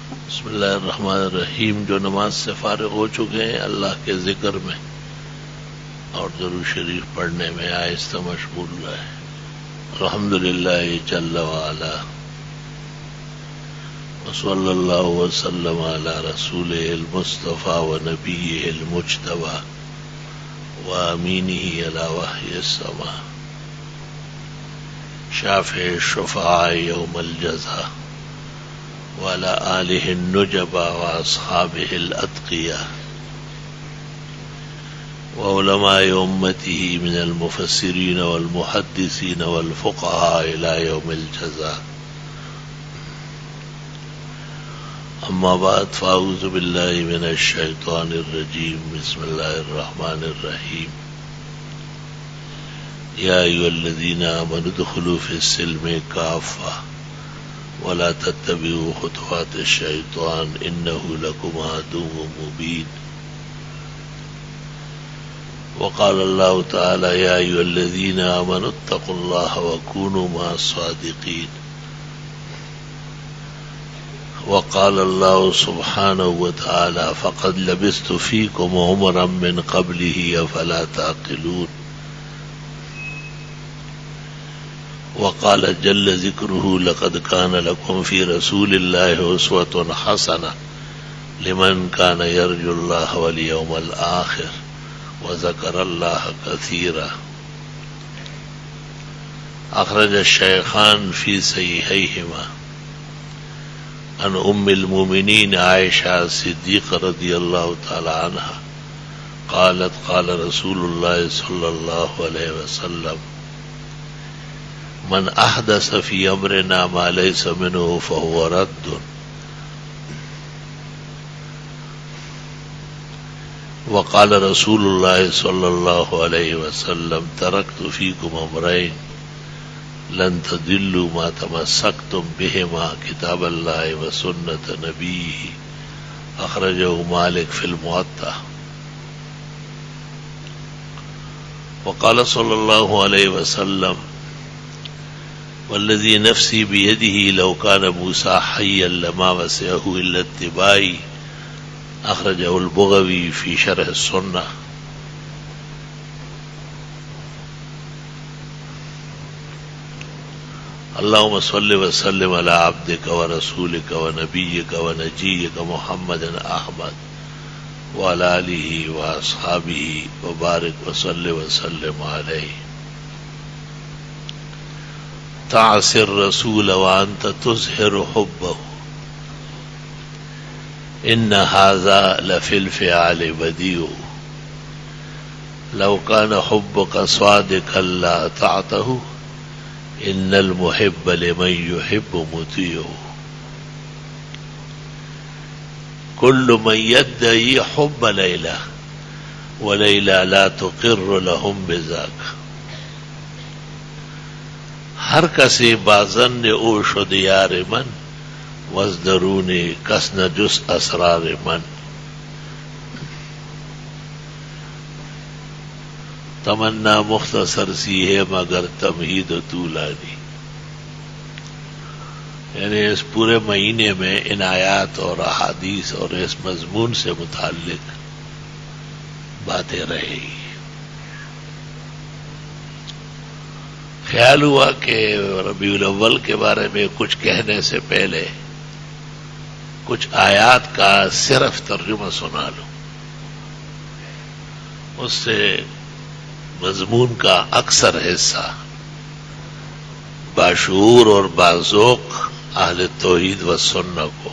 بسم اللہ الرحمن الرحیم. جو نماز سے فارغ ہو چکے ہیں اللہ کے ذکر میں اور درود شریف پڑھنے میں آہستہ مشغول رہے. الحمدللہ جل وعلا وصلی اللہ وسلم علی رسولہ المصطفیٰ ونبیہ المجتبیٰ وامینہ علی وحی السماء شافع الشفعاء یوم الجزاء وعلى آلہ النجباء واصحابہ الاتقیاء وعلماء امتہ من المفسرین والمحدثین والفقہاء الى یوم الجزاء. اما بعد فاعوذ باللہ من الشیطان الرجیم. بسم اللہ الرحمن الرحیم. یا ایھا الذین آمنوا ادخلوا فی السلم کافۃ ولا تتبعوا خطوات الشیطان انه لکم عدو مبین. وقال اللہ تعالی یا ایھا الذین آمنوا اتقوا اللہ وکونوا مع الصادقین. وقال اللہ سبحانہ وتعالی فقد لبثت فیکم عمرا من قبلہ افلا تعقلون. وقال جل ذکرہ لقد کان لکم فی رسول اللہ اسوۃ حسنہ لمن کان یرجو اللہ والیوم الآخر وذکر اللہ کثیرا. اخرج الشیخان فی صحیحیہما عن ام المؤمنین عائشہ صدیقہ رضی اللہ تعالی عنہا قالت قال رسول اللہ صلی اللہ علیہ وسلم من احدث فی امرنا ما لیس منہ فهو رد. وقال رسول اللہ صلی اللہ علیہ وسلم ترکت فیکم امرین لن تضلوا ما تمسکتم بہما کتاب اللہ وسنت نبیہ. اخرجہ مالک فی الموطأ. وقال صلی اللہ علیہ وسلم والذی نفسی بیدہ لو کان موسیٰ حیا لما وسعہ الا اتباعی. اخرجہ البغوی فی شرح السنہ. اللہم صل وسلم علی عبدک ورسولک ونبیک ونجیک محمد احمد وعلی آلہ واصحابہ وبارک وصل وسلم علیہ. تعصی الرسول وانت تظہر حبہ ان ھذا لفی الفعال بدیع. لو کان حبک صادقا لاطعتہ ان المحب لمن يحب مطیع. كل من يدعي حب لیلہ ولیلہ لا تقر لهم بذاک. ہر کسی بازن او شد یار من وزدرونی کسن جس اسرار من. تمنا مختصر سی ہے مگر تمہید طولانی. یعنی اس پورے مہینے میں ان آیات اور احادیث اور اس مضمون سے متعلق باتیں رہے گی. خیال ہوا کہ ربیع الاول کے بارے میں کچھ کہنے سے پہلے کچھ آیات کا صرف ترجمہ سنا لوں. اس سے مضمون کا اکثر حصہ باشعور اور باذوق اہل توحید و سنت کو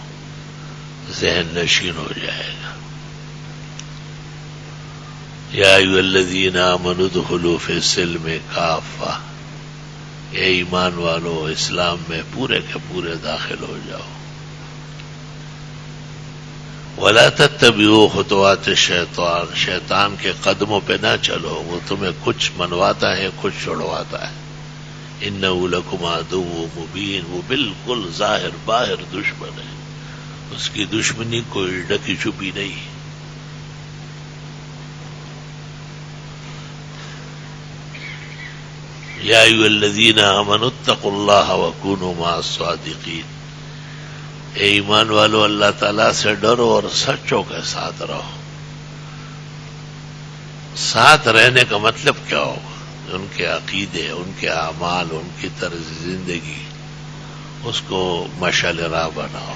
ذہن نشین ہو جائے گا. یا ایھا الذین آمنوا ادخلوا فی السلم کافۃ. اے ایمان والو اسلام میں پورے کے پورے داخل ہو جاؤ. ولا تتبعوا خطوات الشیطان. شیطان کے قدموں پہ نہ چلو، وہ تمہیں کچھ منواتا ہے کچھ چھڑواتا ہے. انہ لکم عدو مبین. وہ بالکل ظاہر باہر دشمن ہے، اس کی دشمنی کوئی ڈکی چھپی نہیں. یا ایھا الذین آمنوا اتقوا اللہ وکونوا مع الصادقین. اے ایمان والو اللہ تعالیٰ سے ڈرو اور سچوں کے ساتھ رہو. ساتھ رہنے کا مطلب کیا ہوگا؟ ان کے عقیدے، ان کے اعمال، ان کی طرز زندگی، اس کو مشعل راہ بناؤ.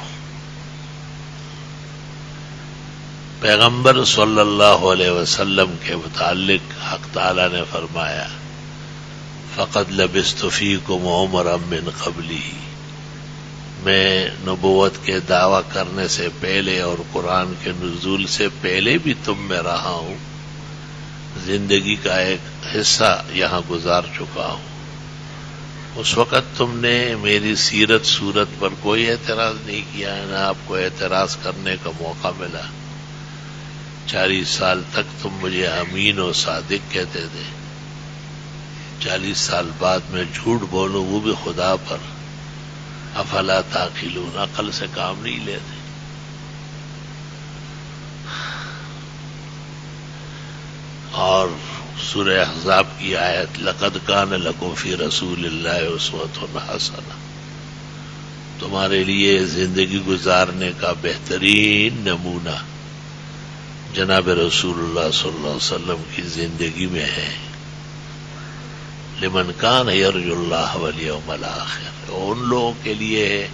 پیغمبر صلی اللہ علیہ وسلم کے متعلق حق تعالی نے فرمایا فقد لبثت فیکم عمرا من قبلی، میں نبوت کے دعویٰ کرنے سے پہلے اور قرآن کے نزول سے پہلے بھی تم میں رہا ہوں، زندگی کا ایک حصہ یہاں گزار چکا ہوں. اس وقت تم نے میری سیرت صورت پر کوئی اعتراض نہیں کیا، نہ آپ کو اعتراض کرنے کا موقع ملا. 40 سال تک تم مجھے امین و صادق کہتے تھے، 40 سال بعد میں جھوٹ بولوں وہ بھی خدا پر. افلا تعقلون، عقل سے کام نہیں لیتے. اور سورہ احزاب کی آیت لقد کان لکم فی رسول اللہ اسوۃ حسنہ، تمہارے لیے زندگی گزارنے کا بہترین نمونہ جناب رسول اللہ صلی اللہ علیہ وسلم کی زندگی میں ہے. لمن کان یرجو اللہ والیوم الآخر، ان لوگوں کے لیے ہے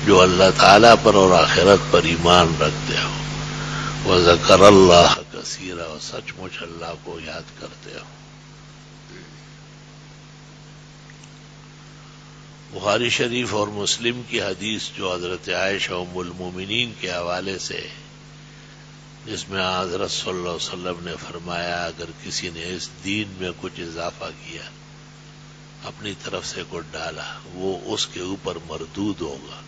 جو اللہ تعالیٰ پر اور آخرت پر ایمان رکھتے ہو. وذکر اللہ کثیرا، اور سچ مچ اللہ کو یاد کرتے ہو. بخاری شریف اور مسلم کی حدیث جو حضرت عائشہ ام المومنین کے حوالے سے، جس میں حضرت صلی اللہ علیہ وسلم نے فرمایا اگر کسی نے اس دین میں کچھ اضافہ کیا، اپنی طرف سے کچھ ڈالا، وہ اس کے اوپر مردود ہوگا.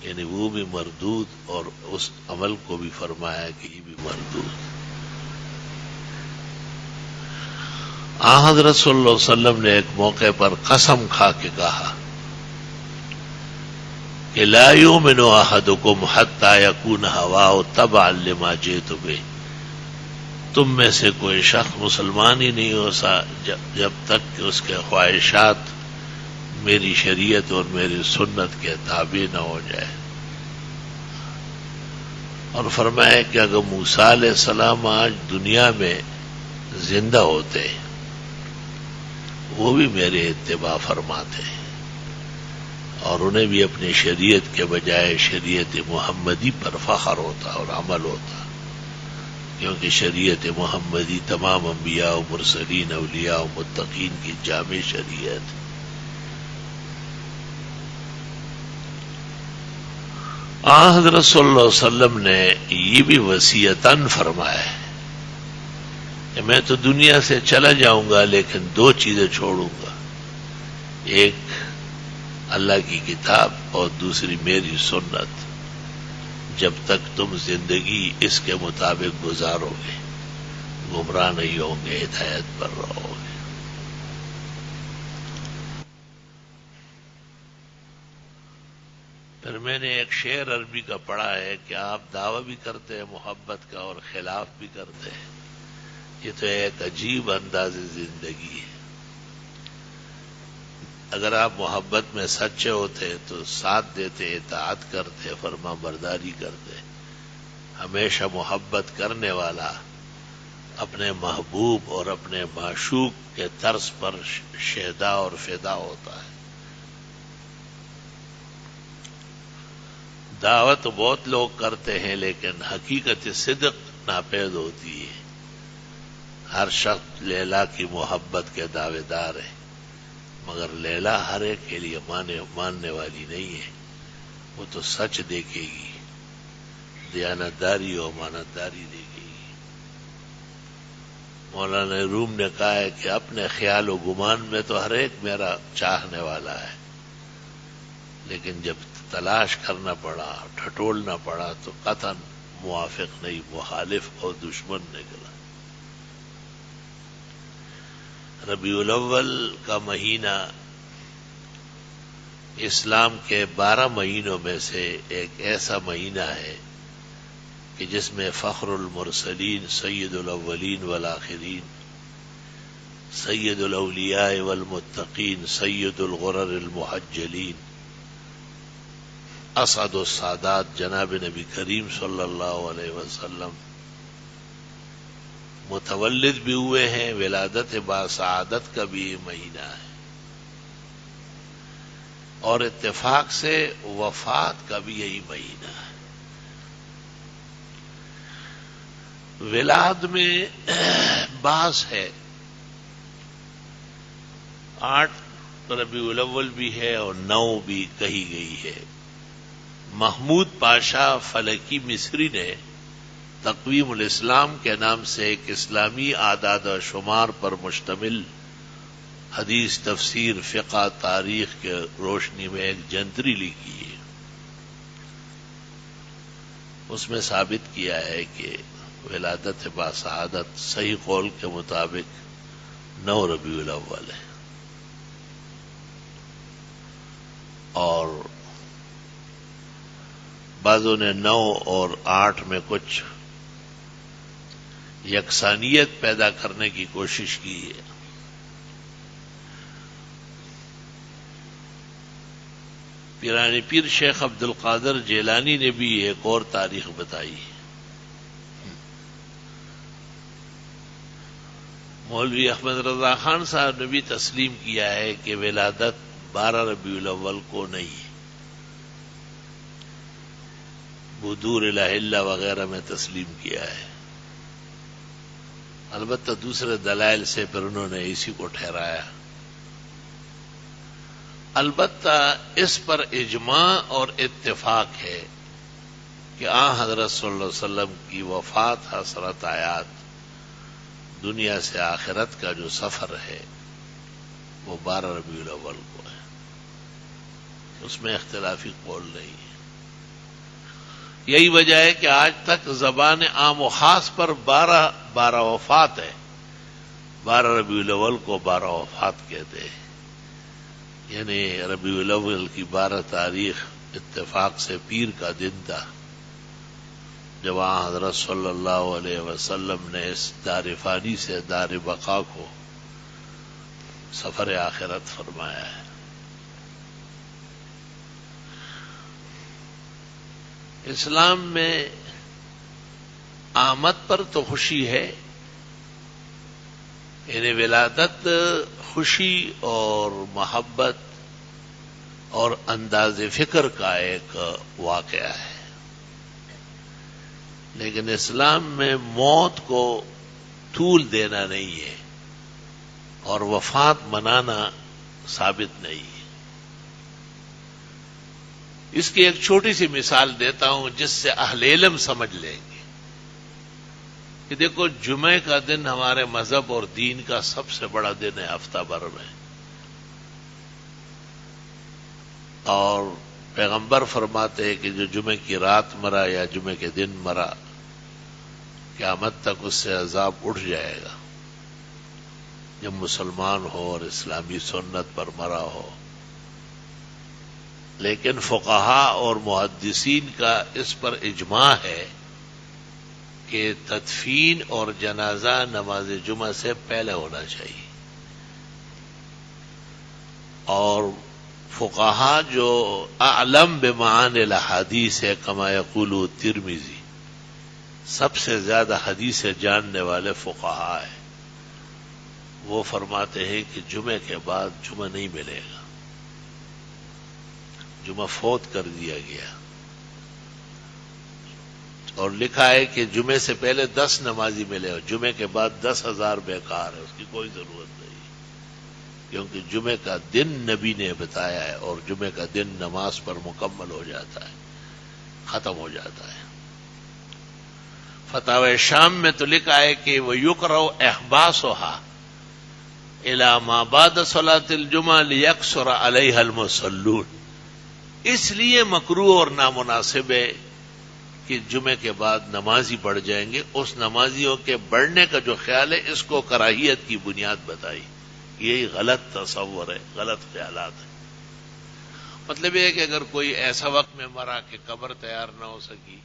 یعنی وہ بھی مردود، اور اس عمل کو بھی فرمایا کہ یہ بھی مردود. حضرت صلی اللہ علیہ وسلم نے ایک موقع پر قسم کھا کے کہا کہ لا یؤمن احدکم حتی یکون ہواہ تبعا لما جئت بہ، تم میں سے کوئی شخص مسلمان ہی نہیں ہو جب تک کہ اس کے خواہشات میری شریعت اور میری سنت کے تابع نہ ہو جائے. اور فرمایا کہ اگر موسیٰ علیہ السلام آج دنیا میں زندہ ہوتے وہ بھی میرے اتباع فرماتے، اور انہیں بھی اپنی شریعت کے بجائے شریعت محمدی پر فخر ہوتا اور عمل ہوتا، کیونکہ شریعت محمدی تمام انبیاء و مرسلین، اولیاء و متقین کی جامع شریعت. حضرت صلی اللہ علیہ وسلم نے یہ بھی وصیتاً فرمایا کہ میں تو دنیا سے چلا جاؤں گا لیکن 2 چیزیں چھوڑوں گا، ایک اللہ کی کتاب اور دوسری میری سنت. جب تک تم زندگی اس کے مطابق گزارو گے گمراہ نہیں ہوں گے، ہدایت پر رہو گے. پھر میں نے ایک شعر عربی کا پڑھا ہے کہ آپ دعویٰ بھی کرتے ہیں محبت کا اور خلاف بھی کرتے ہیں. یہ تو ایک عجیب انداز زندگی ہے. اگر آپ محبت میں سچے ہوتے تو ساتھ دیتے، اطاعت کرتے، فرما برداری کرتے. ہمیشہ محبت کرنے والا اپنے محبوب اور اپنے معشوق کے طرز پر شہدا اور فدا ہوتا ہے. دعوت بہت لوگ کرتے ہیں لیکن حقیقت صدق ناپید ہوتی ہے. ہر شخص لیلا کی محبت کے دعوے دار ہے، مگر لیلا ہر ایک کے لیے ماننے والی نہیں ہے. وہ تو سچ دیکھے گی، دیانتداری اور امانتداری دیکھے گی. مولانا روم نے کہا ہے کہ اپنے خیال و گمان میں تو ہر ایک میرا چاہنے والا ہے، لیکن جب تلاش کرنا پڑا، ٹھٹولنا پڑا تو قطعاً موافق نہیں، مخالف اور دشمن نکلا. ربیع الاول کا مہینہ اسلام کے 12 مہینوں میں سے ایک ایسا مہینہ ہے کہ جس میں فخر المرسلین، سید الاولین والآخرین، سید الاولیاء والمتقین، سید الغرر المحجلین، اسعد السادات جناب نبی کریم صلی اللہ علیہ وسلم متولد بھی ہوئے ہیں، ولادت باسعادت کا بھی یہ مہینہ ہے، اور اتفاق سے وفات کا بھی یہی مہینہ ہے۔ ولاد میں بعض ہے، 8 ربیع الاول بھی ہے اور 9 بھی کہی گئی ہے۔ محمود پاشا فلکی مصری نے تقویم الاسلام کے نام سے ایک اسلامی اعداد و شمار پر مشتمل حدیث، تفسیر، فقہ، تاریخ کے روشنی میں ایک جنتری لکھی ہے۔ اس میں ثابت کیا ہے کہ ولادت باسعادت صحیح قول کے مطابق 9 ربیع الاول ہے، اور بعضوں نے 9 اور 8 میں کچھ یکسانیت پیدا کرنے کی کوشش کی ہے۔ پیرانی پیر شیخ عبد القادر جیلانی نے بھی ایک اور تاریخ بتائی ہے۔ مولوی احمد رضا خان صاحب نے بھی تسلیم کیا ہے کہ ولادت 12 ربیع الاول کو نہیں ہے۔ بدور الہ الا وغیرہ میں تسلیم کیا ہے، البتہ دوسرے دلائل سے پھر انہوں نے اسی کو ٹھہرایا۔ البتہ اس پر اجماع اور اتفاق ہے کہ حضرت صلی اللہ علیہ وسلم کی وفات حسرت آیات، دنیا سے آخرت کا جو سفر ہے وہ 12 ربیع الاول کو ہے، اس میں اختلافی قول نہیں ہے۔ یہی وجہ ہے کہ آج تک زبان عام و خاص پر 12 وفات ہے، 12 ربیع الاول کو 12 وفات کہتے ہیں، یعنی ربیع الاول کی 12 تاریخ اتفاق سے پیر کا دن تھا جب حضرت صلی اللہ علیہ وسلم نے اس دار فانی سے دار بقا کو سفر آخرت فرمایا ہے۔ اسلام میں آمد پر تو خوشی ہے، یعنی ولادت خوشی اور محبت اور انداز فکر کا ایک واقعہ ہے، لیکن اسلام میں موت کو طول دینا نہیں ہے اور وفات منانا ثابت نہیں ہے۔ اس کی ایک چھوٹی سی مثال دیتا ہوں جس سے اہل علم سمجھ لیں گے کہ دیکھو، جمعے کا دن ہمارے مذہب اور دین کا سب سے بڑا دن ہے ہفتہ بھر میں، اور پیغمبر فرماتے ہیں کہ جو جمعے کی رات مرا یا جمعے کے دن مرا، قیامت تک اس سے عذاب اٹھ جائے گا جب مسلمان ہو اور اسلامی سنت پر مرا ہو۔ لیکن فقہا اور محدثین کا اس پر اجماع ہے کہ تدفین اور جنازہ نماز جمعہ سے پہلے ہونا چاہیے، اور فقہا جو اعلم بمعانی الاحادیث ہے، کما یقول الترمذی، سب سے زیادہ حدیث جاننے والے فقہا ہیں، وہ فرماتے ہیں کہ جمعے کے بعد جمعہ نہیں ملے گا، جمعہ فوت کر دیا گیا، اور لکھا ہے کہ جمعے سے پہلے 10 نمازی ملے اور جمعے کے بعد 10,000 بیکار ہے، اس کی کوئی ضرورت نہیں، کیونکہ جمعے کا دن نبی نے بتایا ہے اور جمعے کا دن نماز پر مکمل ہو جاتا ہے، ختم ہو جاتا ہے۔ فتاوی شام میں تو لکھا ہے کہ وَيُكْرَهُ إِحْبَاسُهَا إِلَى مَا بَعْدَ صَلَاةِ الْجُمْعَةِ لِيَكْثُرَ عَلَيْهَا الْمُصَلُّونَ، اس لیے مکروہ اور نامناسب ہے کہ جمعے کے بعد نمازی بڑھ جائیں گے، اس نمازیوں کے بڑھنے کا جو خیال ہے اس کو کراہیت کی بنیاد بتائی، یہی غلط تصور ہے، غلط خیالات ہیں۔ مطلب یہ ہے کہ اگر کوئی ایسا وقت میں مرا کہ قبر تیار نہ ہو سکی،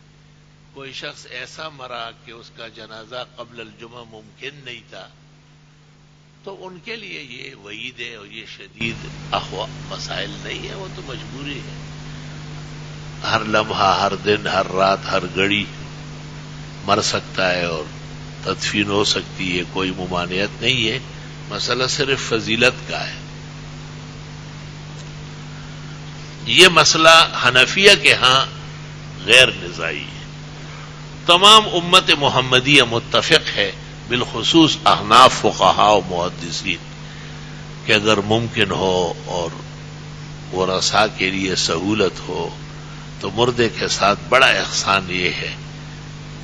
کوئی شخص ایسا مرا کہ اس کا جنازہ قبل الجمعہ ممکن نہیں تھا، تو ان کے لیے یہ وعید ہے، اور یہ شدید مسائل نہیں ہے، وہ تو مجبوری ہے۔ ہر لمحہ، ہر دن، ہر رات، ہر گھڑی مر سکتا ہے اور تدفین ہو سکتی ہے، کوئی ممانعت نہیں ہے، مسئلہ صرف فضیلت کا ہے۔ یہ مسئلہ حنفیہ کے ہاں غیر نزاعی ہے، تمام امت محمدیہ متفق ہے، بالخصوص احناف فقہاء و محدثین، کہ اگر ممکن ہو اور ورثاء کے لیے سہولت ہو تو مردے کے ساتھ بڑا احسان یہ ہے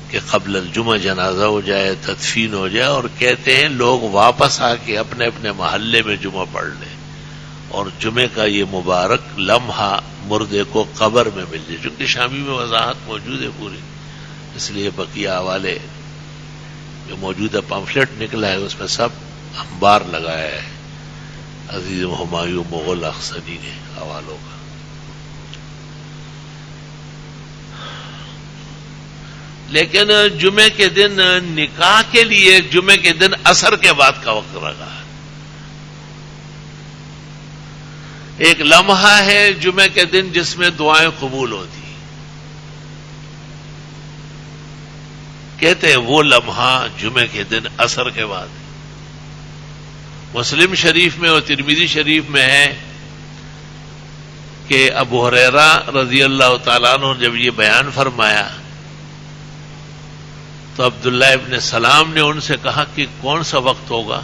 کہ قبل الجمعہ جنازہ ہو جائے، تدفین ہو جائے، اور کہتے ہیں لوگ واپس آ کے اپنے اپنے محلے میں جمعہ پڑھ لیں اور جمعے کا یہ مبارک لمحہ مردے کو قبر میں مل جائے، چونکہ شامی میں وضاحت موجود ہے پوری، اس لیے بقیہ حوالے جو موجودہ پمفلٹ نکلا ہے اس میں سب انبار لگایا ہے عزیز ہمایوں مغل اخسنی نے حوالوں کا۔ لیکن جمعے کے دن نکاح کے لیے جمعے کے دن عصر کے بعد کا وقت رکھا ہے، ایک لمحہ ہے جمعے کے دن جس میں دعائیں قبول ہوتی، کہتے ہیں وہ لمحہ جمعے کے دن عصر کے بعد ہے۔ مسلم شریف میں اور ترمذی شریف میں ہے کہ ابو ہریرہ رضی اللہ تعالیٰ عنہ جب یہ بیان فرمایا تو عبداللہ ابن سلام نے ان سے کہا کہ کون سا وقت ہوگا؟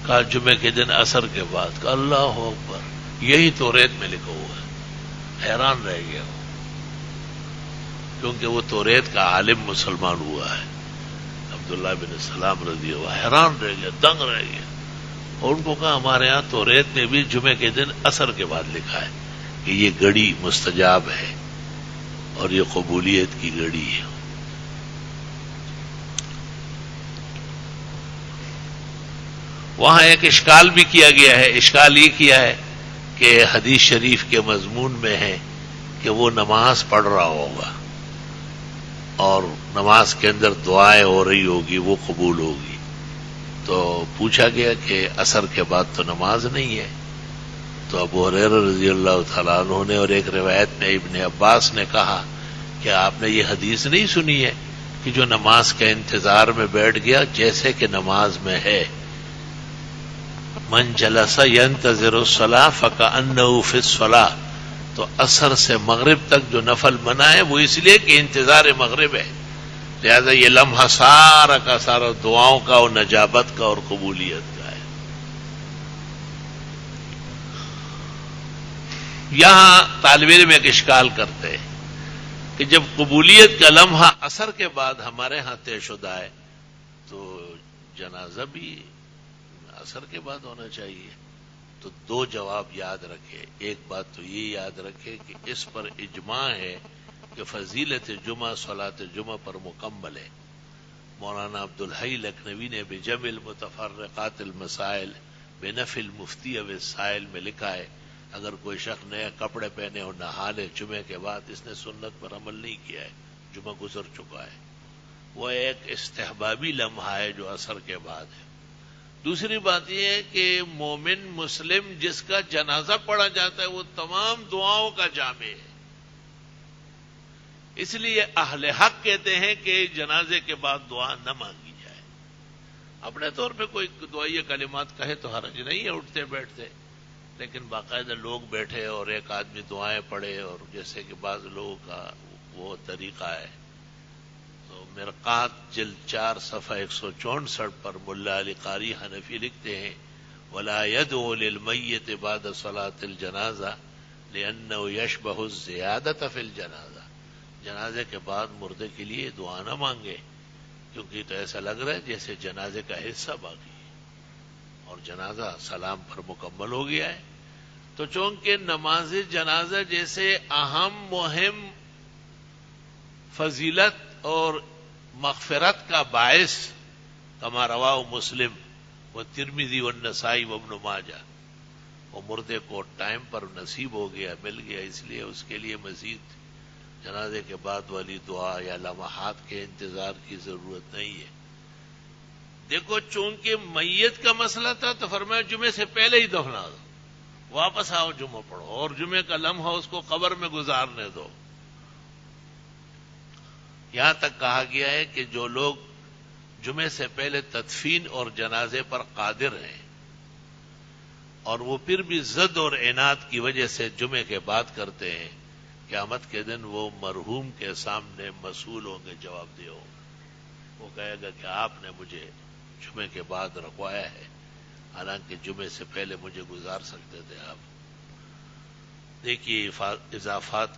کہا جمعے کے دن عصر کے بعد۔ کہا اللہ اکبر، یہی توریت میں لکھا ہوا ہے۔ حیران رہ گیا وہ، کیونکہ وہ توریت کا عالم مسلمان ہوا ہے۔ عبداللہ بن سلام رضی اللہ حیران رہ گیا، دنگ رہ گیا، اور ان کو کہا ہمارے ہاں توریت میں بھی جمعے کے دن عصر کے بعد لکھا ہے کہ یہ گھڑی مستجاب ہے اور یہ قبولیت کی گھڑی ہے۔ وہاں ایک اشکال بھی کیا گیا ہے، اشکال یہ کیا ہے کہ حدیث شریف کے مضمون میں ہے کہ وہ نماز پڑھ رہا ہوگا اور نماز کے اندر دعائیں ہو رہی ہوگی، وہ قبول ہوگی، تو پوچھا گیا کہ عصر کے بعد تو نماز نہیں ہے، تو ابو ہریرہ رضی اللہ تعالیٰ عنہ نے اور ایک روایت میں ابن عباس نے کہا کہ آپ نے یہ حدیث نہیں سنی ہے کہ جو نماز کے انتظار میں بیٹھ گیا جیسے کہ نماز میں ہے، من جلس ينتظر الصلاة فكأنه في الصلاة، تو عصر سے مغرب تک جو نفل منع ہے وہ اس لیے کہ انتظار مغرب ہے، لہذا یہ لمحہ سارا کا سارا دعاؤں کا اور نجابت کا اور قبولیت کا ہے۔ یہاں طالب علم ایک اشکال کرتے ہیں کہ جب قبولیت کا لمحہ عصر کے بعد ہمارے ہاں طے شدہ ہے تو جنازہ بھی عصر کے بعد ہونا چاہیے، تو دو جواب یاد رکھے۔ ایک بات تو یہ یاد رکھے کہ اس پر اجماع ہے کہ فضیلت جمعہ صلاۃ جمعہ پر مکمل ہے۔ مولانا عبدالحی لکھنوی نے بجمع المتفرقات المسائل بنفی المفتی والسائل میں لکھا ہے اگر کوئی شخص نئے کپڑے پہنے اور نہا لے جمعے کے بعد، اس نے سنت پر عمل نہیں کیا ہے، جمعہ گزر چکا ہے، وہ ایک استحبابی لمحہ ہے جو عصر کے بعد ہے۔ دوسری بات یہ ہے کہ مومن مسلم جس کا جنازہ پڑھا جاتا ہے وہ تمام دعاؤں کا جامع ہے، اس لیے اہل حق کہتے ہیں کہ جنازے کے بعد دعا نہ مانگی جائے۔ اپنے طور پہ کوئی دعائیہ کلمات کہے تو حرج نہیں ہے اٹھتے بیٹھتے، لیکن باقاعدہ لوگ بیٹھے اور ایک آدمی دعائیں پڑھے، اور جیسے کہ بعض لوگوں کا وہ طریقہ ہے، تو مرقات جلد 4 صفحہ 164 پر ملا علی قاری حنفی لکھتے ہیں وَلَا يَدْعُو لِلْمَيِّتِ بَعْدَ صَلَاةِ الْجَنَازَةِ لِأَنَّهُ يَشْبَهُ الزِّيَادَةَ فِي الْجَنَازَةِ، جنازے کے بعد مردے کے لیے دعا نہ مانگے کیونکہ تو ایسا لگ رہا ہے جیسے جنازے کا حصہ باقی ہے اور جنازہ سلام پر مکمل ہو گیا ہے۔ تو چونکہ نماز جنازہ جیسے اہم مہم فضیلت اور مغفرت کا باعث کما رواہ مسلم و ترمذی و نسائی و ابن ماجہ، وہ مردے کو ٹائم پر نصیب ہو گیا، مل گیا، اس لیے اس کے لیے مزید جنازے کے بعد والی دعا یا لمحات کے انتظار کی ضرورت نہیں ہے۔ دیکھو چونکہ میت کا مسئلہ تھا تو فرمایا جمعے سے پہلے ہی دفنا دو، واپس آؤ جمعہ پڑھو اور جمعے کا لمحہ اس کو قبر میں گزارنے دو، یہاں تک کہا گیا ہے کہ جو لوگ جمعے سے پہلے تدفین اور جنازے پر قادر ہیں اور وہ پھر بھی ضد اور عناد کی وجہ سے جمعے کے بعد کرتے ہیں، قیامت کے دن وہ مرحوم کے سامنے مسئول ہوں گے، جواب دہ ہوں گے۔ وہ کہے گا کہ آپ نے مجھے جمعے کے بعد رکوایا ہے، حالانکہ جمعے سے پہلے مجھے گزار سکتے تھے آپ۔ دیکھیے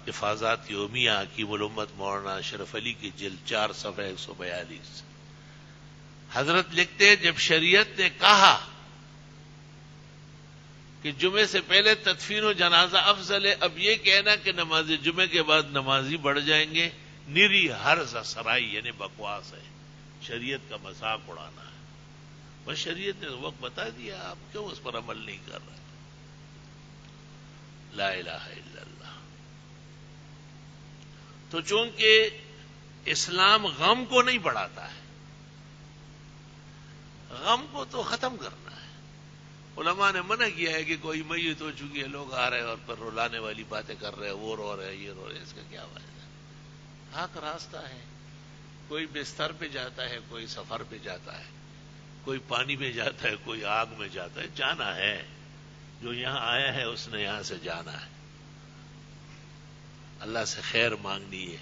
افاظات یومیہ حکیم الامت مولانا اشرف علی کی جلد 4 صفحہ 142۔ حضرت لکھتے ہیں جب شریعت نے کہا کہ جمعے سے پہلے تدفین و جنازہ افضل ہے، اب یہ کہنا کہ نماز جمعے کے بعد نمازی بڑھ جائیں گے، نیری ہرز سرائی یعنی بکواس ہے، شریعت کا مذاق اڑانا ہے۔ بس شریعت نے وقت بتا دیا، آپ کیوں اس پر عمل نہیں کر رہے؟ لا الہ الا اللہ۔ تو چونکہ اسلام غم کو نہیں بڑھاتا ہے، غم کو تو ختم کرنا ہے۔ علماء نے منع کیا ہے کہ کوئی میت ہو چکی ہے، لوگ آ رہے ہیں اور پر رلانے والی باتیں کر رہے ہیں، وہ رو رہے ہیں، یہ رو رہے ہیں، اس کا کیا فائدہ؟ حق راستہ ہے، کوئی بستر پہ جاتا ہے، کوئی سفر پہ جاتا ہے، کوئی پانی میں جاتا ہے، کوئی آگ میں جاتا ہے، جانا ہے۔ جو یہاں آیا ہے اس نے یہاں سے جانا ہے۔ اللہ سے خیر مانگنی ہے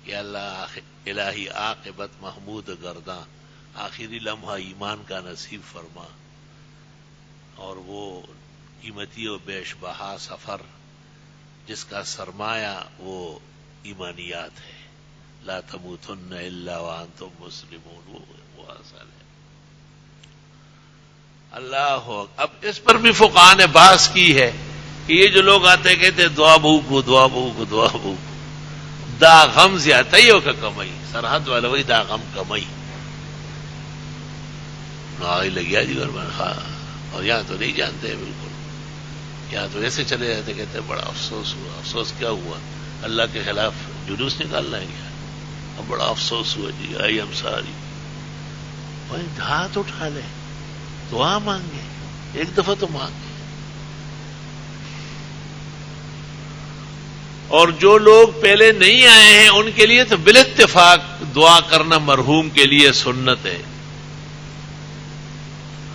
کہ اللہ الہی عاقبت محمود گرداں، آخری لمحہ ایمان کا نصیب فرما، اور وہ قیمتی و بیش بہا سفر جس کا سرمایہ وہ ایمانیات ہے، لا تموتن الا وانتم مسلمون، وہ اصل ہے۔ اللہ اب اس پر بھی فقہاء نے بحث کی ہے کہ یہ جو لوگ آتے کہتے دعا بہو کو دعا بہو کو دعا بہو کو، دا غم زیادہ ہی ہو کا کمائی، سرحد والا وہی دا غم کمائی آئی لگیا جی ورمان خواہ، اور یہاں تو نہیں جانتے ہیں بالکل، یہاں تو ایسے چلے جاتے کہتے بڑا افسوس ہوا۔ افسوس کیا ہوا؟ اللہ کے خلاف جلوس نکالنا ہے کیا؟ اب بڑا افسوس ہوا جی، آئی ہم ساری بھائی ہاتھ اٹھا لے، دعا مانگے، ایک دفعہ تو مانگے۔ اور جو لوگ پہلے نہیں آئے ہیں ان کے لیے تو بالاتفاق دعا کرنا مرحوم کے لیے سنت ہے۔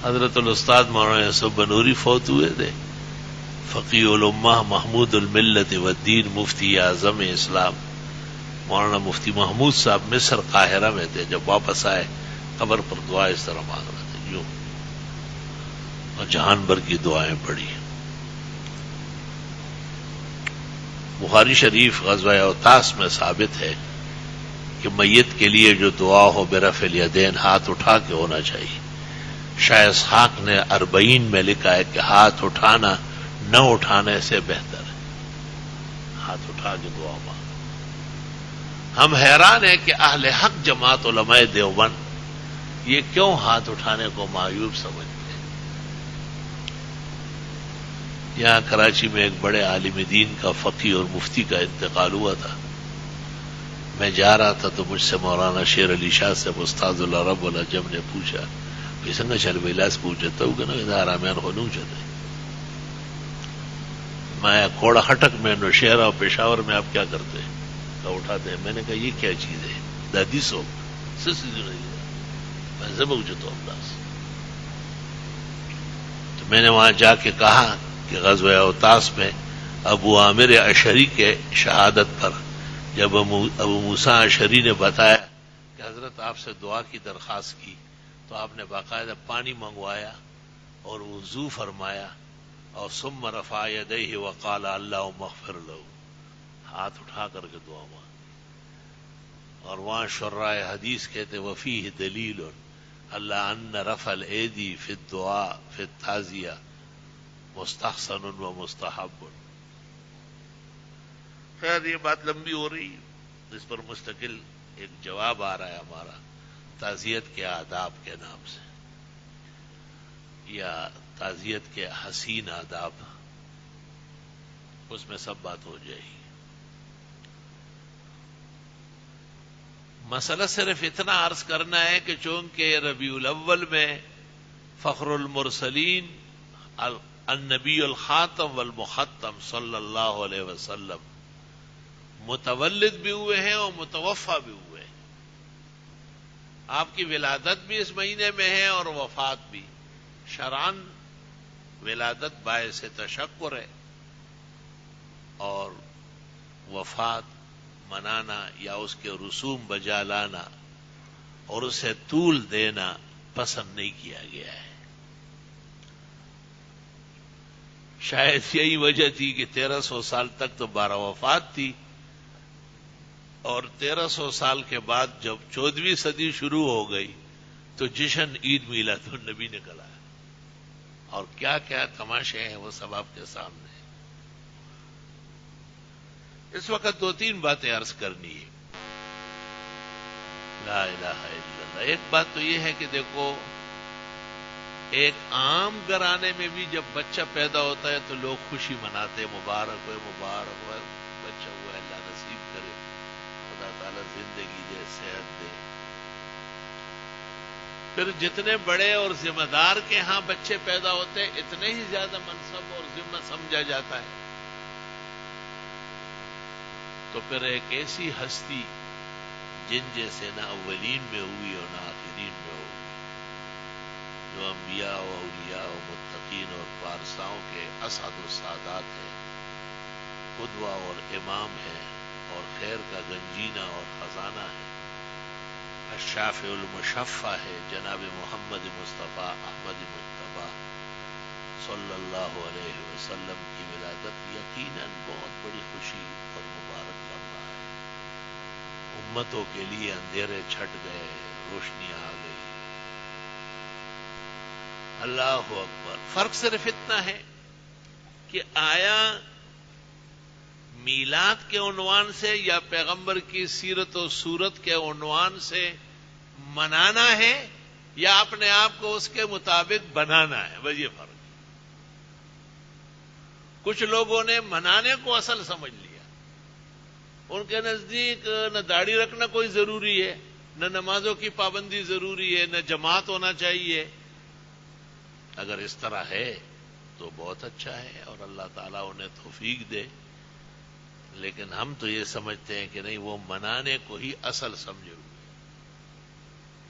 حضرت الاستاد مولانا یوسف بنوری فوت ہوئے تھے، فقیہ الامہ محمود الملت والدین، مفتی اعظم اسلام مولانا مفتی محمود صاحب مصر قاہرہ میں تھے۔ جب واپس آئے قبر پر دعا اس طرح مانگ رہے تھے یوں، اور جہان بھر کی دعائیں پڑھی۔ بخاری شریف غزوہ اوطاس میں ثابت ہے کہ میت کے لیے جو دعا ہو برفع الیدین، ہاتھ اٹھا کے ہونا چاہیے۔ شاہ اسحاق نے 40 میں لکھا ہے کہ ہاتھ اٹھانا نہ اٹھانے سے بہتر ہے، ہاتھ اٹھا کے دعا مانگ۔ ہم حیران ہیں کہ اہل حق جماعت علماء دیوبند یہ کیوں ہاتھ اٹھانے کو معیوب سمجھتے ہیں۔ یہاں کراچی میں ایک بڑے عالم دین کا فقیہ اور مفتی کا انتقال ہوا تھا۔ میں جا رہا تھا تو مجھ سے مولانا شیر علی شاہ سے استاد اللہ رب العجم نے پوچھا کہ سنگا چل بلاس پوچھتا ہوں کہ نا ادھر آرامیان خونوں چاہتے میں کوڑا ہٹک میں نوشہرہ اور پشاور میں آپ کیا کرتے ہیں؟ کہ اٹھاتے ہیں۔ میں نے کہا یہ کیا چیز ہے؟ دادی سو میں زبا اجتا ہوں داس۔ تو میں نے وہاں جا کے کہا کہ غزوہ اوطاس میں ابو عامر اشعری کے شہادت پر جب ابو موسیٰ اشعری نے بتایا کہ حضرت آپ سے دعا کی درخواست کی تو آپ نے باقاعدہ پانی منگوایا اور وضو فرمایا اور ثم رفع یدیہ وقال اللہم اغفر لہ، ہاتھ اٹھا کر کے دعا مانگی۔ اور وہاں شراء حدیث کہتے وفیہ دلیل اللہ ان رفع الایدی فی الدعاء فی التعزیہ مستحسن و مستحب۔ خیر یہ بات لمبی ہو رہی، اس پر مستقل ایک جواب آ رہا ہے ہمارا تعزیت کے آداب کے نام سے، یا تعزیت کے حسین آداب، اس میں سب بات ہو جائے گی۔ مسئلہ صرف اتنا عرض کرنا ہے کہ چونکہ ربیع الاول میں فخر المرسلین النبی الخاتم والمختم صلی اللہ علیہ وسلم متولد بھی ہوئے ہیں اور متوفی بھی ہوئے ہیں، آپ کی ولادت بھی اس مہینے میں ہے اور وفات بھی. شرعاً ولادت باعث تشکر ہے اور وفات منانا یا اس کے رسوم بجا لانا اور اسے طول دینا پسند نہیں کیا گیا ہے. شاید یہی وجہ تھی کہ 1300 سال تک تو 12 وفات تھی اور 1300 سال کے بعد جب 14ویں صدی شروع ہو گئی تو جشن عید میلاد النبی نکلا ہے. اور کیا کیا تماشے ہیں وہ سب آپ کے سامنے. اس وقت 2-3 باتیں عرض کرنی ہے. لا الہ الا اللہ. ایک بات تو یہ ہے کہ دیکھو، ایک عام گھرانے میں بھی جب بچہ پیدا ہوتا ہے تو لوگ خوشی مناتے، مبارک ہوئے بچہ ہوا، اللہ نصیب کرے، خدا تعالیٰ زندگی دے، صحت دے. پھر جتنے بڑے اور ذمہ دار کے ہاں بچے پیدا ہوتے ہیں اتنے ہی زیادہ منصب اور ذمہ سمجھا جاتا ہے. تو پھر ایک ایسی ہستی جن جیسے نہ اولین میں ہوئی اور نہ آخرین میں ہوئی، جو انبیاء و اولیاء و متقین اور پارساؤں کے اسعد السادات ہیں، قدوہ اور امام ہیں اور خیر کا گنجینہ اور خزانہ ہے، الشافع المشفع ہے، جناب محمد مصطفیٰ احمد مجتبیٰ صلی اللہ علیہ وسلم کی ولادت یقیناً بہت بڑی خوشی اور مبارک لمحہ ہے. امتوں کے لیے اندھیرے چھٹ گئے، روشنیاں آ گئی. اللہ اکبر. فرق صرف اتنا ہے کہ آیا میلاد کے عنوان سے یا پیغمبر کی سیرت و صورت کے عنوان سے منانا ہے یا اپنے آپ کو اس کے مطابق بنانا ہے. بس یہ فرق. کچھ لوگوں نے منانے کو اصل سمجھ لیا. ان کے نزدیک نہ داڑھی رکھنا کوئی ضروری ہے، نہ نمازوں کی پابندی ضروری ہے، نہ جماعت ہونا چاہیے. اگر اس طرح ہے تو بہت اچھا ہے اور اللہ تعالیٰ انہیں توفیق دے. لیکن ہم تو یہ سمجھتے ہیں کہ نہیں، وہ منانے کو ہی اصل سمجھے ہوئے،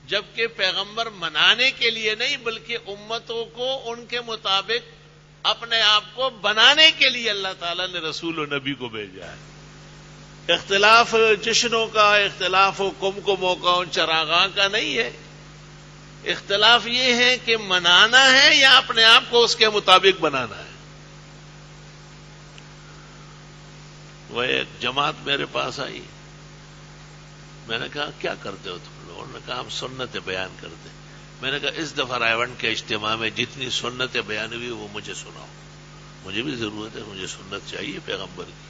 جبکہ پیغمبر منانے کے لیے نہیں بلکہ امتوں کو ان کے مطابق اپنے آپ کو بنانے کے لیے اللہ تعالیٰ نے رسول و نبی کو بھیجا ہے. اختلاف جشنوں کا، اختلاف کمکموں کا، ان چراغاں کا نہیں ہے. اختلاف یہ ہے کہ منانا ہے یا اپنے آپ کو اس کے مطابق بنانا ہے. وہ ایک جماعت میرے پاس آئی، میں نے کہا کیا کرتے ہو تم لوگ؟ انہوں نے کہا ہم سنتیں بیان کرتے. میں نے کہا اس دفعہ رائیونڈ کے اجتماع میں جتنی سنتیں بیان ہوئی وہ مجھے سناؤ. مجھے بھی ضرورت ہے، مجھے سنت چاہیے پیغمبر کی.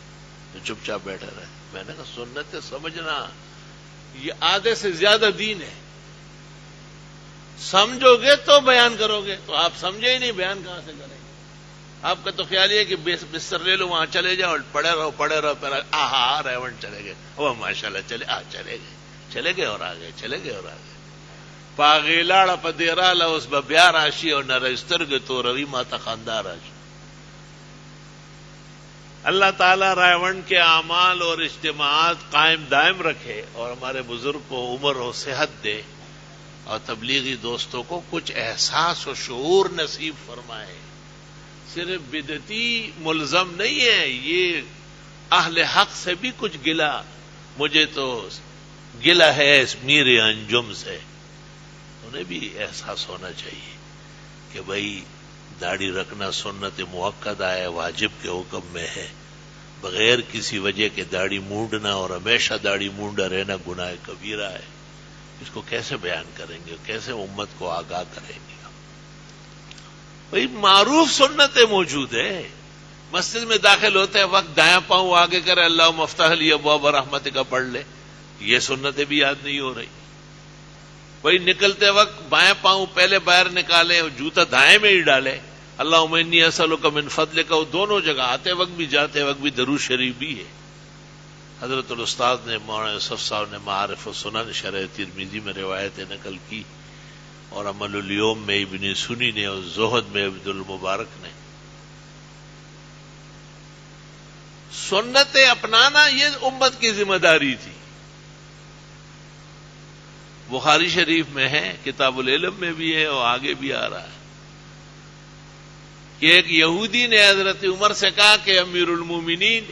تو چپ چاپ بیٹھا رہے. میں نے کہا سنتیں سمجھنا یہ آدھے سے زیادہ دین ہے. سمجھو گے تو بیان کرو گے، تو آپ سمجھے ہی نہیں، بیان کہاں سے کریں گے؟ آپ کا تو خیال یہ کہ بستر لے لو، وہاں چلے جاؤ اور پڑے رہو پھر رائیونڈ چلے گئے، وہ ماشاءاللہ چلے گئے اور آ گئے، چلے گئے اور آ گئے. پاغیلاڑ پدیرالا اس بیا راشی اور نہ رجستر گے تو روی ماتا خاندار راشی. اللہ تعالیٰ رائیونڈ کے اعمال اور اجتماعات قائم دائم رکھے اور ہمارے بزرگ کو عمر و صحت دے اور تبلیغی دوستوں کو کچھ احساس و شعور نصیب فرمائے. صرف بدعتی ملزم نہیں ہے، یہ اہل حق سے بھی کچھ گلا. مجھے تو گلا ہے اس میر انجم سے. انہیں بھی احساس ہونا چاہیے کہ بھائی داڑھی رکھنا سنت مؤکدہ ہے، واجب کے حکم میں ہے. بغیر کسی وجہ کے داڑھی مونڈنا اور ہمیشہ داڑھی مونڈا رہنا گناہ کبیرہ ہے. اس کو کیسے بیان کریں گے، کیسے امت کو آگاہ کریں گے؟ بھائی معروف سنتیں موجود ہیں. مسجد میں داخل ہوتے وقت دایاں پاؤں آگے کرے، اللہ مفتح لی ابواب رحمتک کا پڑھ لے. یہ سنتیں بھی یاد نہیں ہو رہی. بھائی نکلتے وقت بائیں پاؤں پہلے باہر نکالے اور جوتا دائیں میں ہی ڈالے، اللہم انی اسألک من فضلک. دونوں جگہ آتے وقت بھی جاتے وقت بھی درود شریف بھی ہے. حضرت الاستاذ نے مولانا یوسف صاحب نے معارف و سنن شرح ترمذی میں روایتیں نقل کی اور عمل الیوم میں ابن سنی نے اور زہد میں عبد المبارک نے. سنتیں اپنانا یہ امت کی ذمہ داری تھی. بخاری شریف میں ہے، کتاب العلم میں بھی ہے اور آگے بھی آ رہا ہے کہ ایک یہودی نے حضرت عمر سے کہا کہ امیر المومنین،